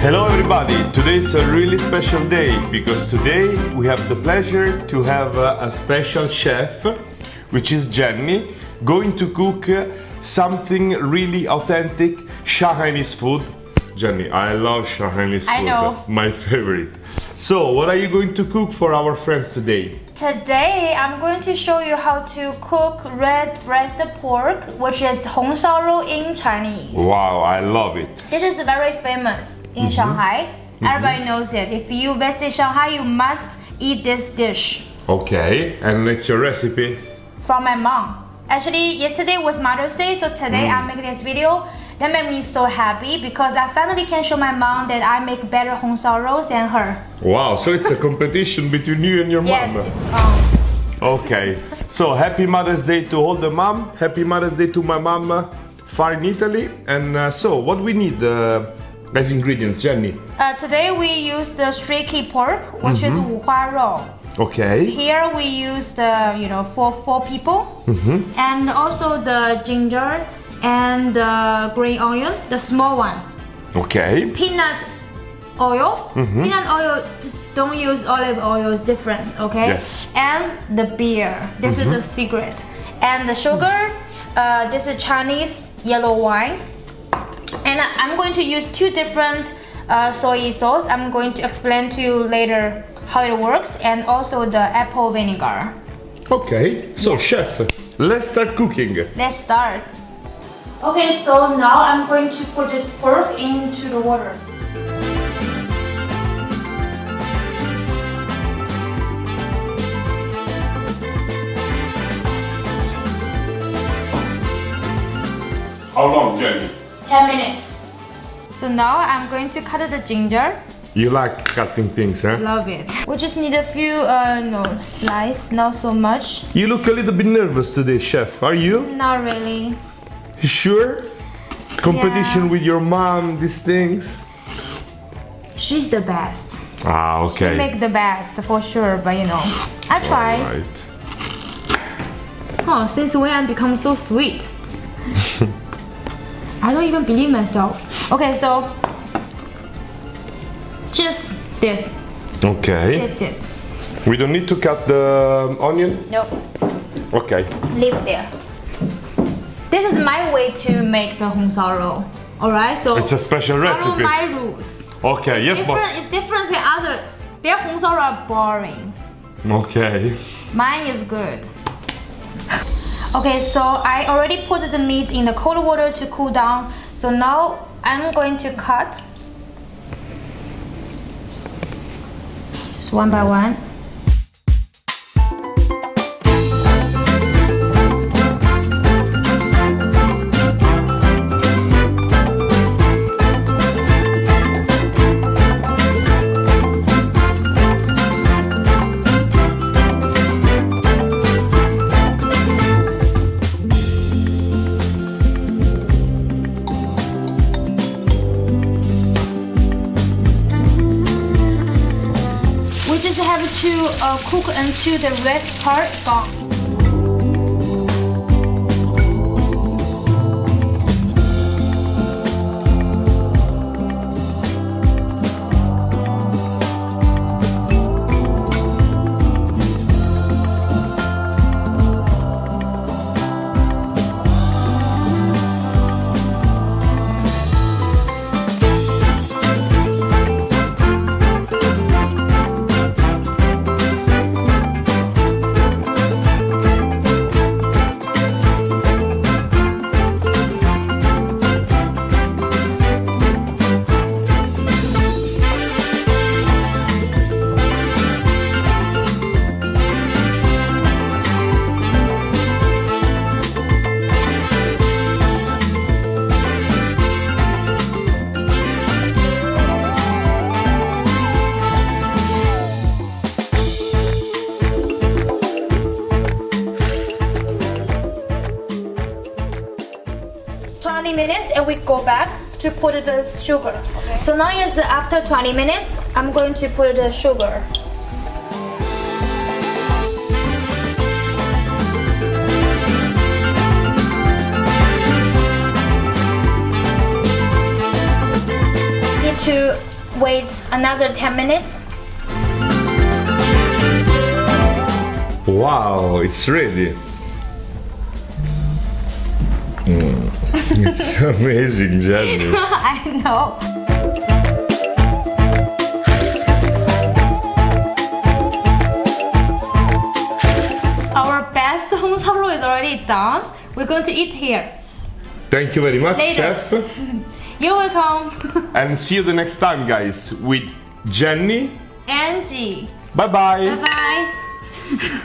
Hello everybody, today is a really special day because today we have the pleasure to have a special chef, which is Jenny, going to cook something really authentic Shanghainese food. Jenny, I love Shanghainese food. I know. My favorite. So, what are you going to cook for our friends today? Today, I'm going to show you how to cook red braised pork, which is 红烧肉 in Chinese. Wow, I love it. This is very famous in Shanghai. Everybody knows it. If you visit Shanghai, you must eat this dish. Okay, and it's your recipe? From my mom. Actually, yesterday was Mother's Day, so today I'm making this video. That made me so happy because I finally can show my mom that I make better 红烧肉 than her. Wow, so it's a competition between you and your Yes, mom. it's fun. Okay, so happy Mother's Day to all the mom. Happy Mother's Day to my mom far in Italy. And so, what we need as ingredients, Jenny? Today we use the streaky pork, which is 五花肉. Okay. Here we use the, for 4 people. And also the ginger and the green onion, the small one. Okay. Peanut oil. Peanut oil, just don't use olive oil, it's different, okay? Yes. And the beer, this is the secret. And the sugar, this is Chinese yellow wine. And I'm going to use 2 different soy sauce. I'm going to explain to you later how it works, and also the apple vinegar. Okay, so chef, let's start cooking. Let's start. Okay, so now I'm going to put this pork into the water. How long, Jenny? 10 minutes. So now I'm going to cut the ginger. You like cutting things, huh? Love it. We just need a few, slice, not so much. You look a little bit nervous today, chef. Are you? Not really. You sure? Competition Yeah. with your mom, these things? She's the best. Ah, okay. She make the best for sure, but I try. All right. Oh, since when I become so sweet? I don't even believe myself. Okay, so just this. Okay. That's it. We don't need to cut the onion? Nope. Okay. Leave it there. This is my way to make the 红烧肉. Alright, so It's a special follow recipe. my rules. Okay, yes, boss. It's different than others. Their 红烧肉 are boring. Okay. Mine is good. Okay, so I already put the meat in the cold water to cool down. So now I'm going to cut just one by one. We just have to cook until the red part gone. Minutes and we go back to put the sugar. Okay. So now is after 20 minutes, I'm going to put the sugar. Need to wait another 10 minutes. Wow, it's ready. It's amazing, Jenny. I know. Our best 红烧肉 is already done. We're going to eat here. Thank you very much, Later. chef. You're welcome. And see you the next time, guys, with Jenny Angie. Bye bye. Bye bye.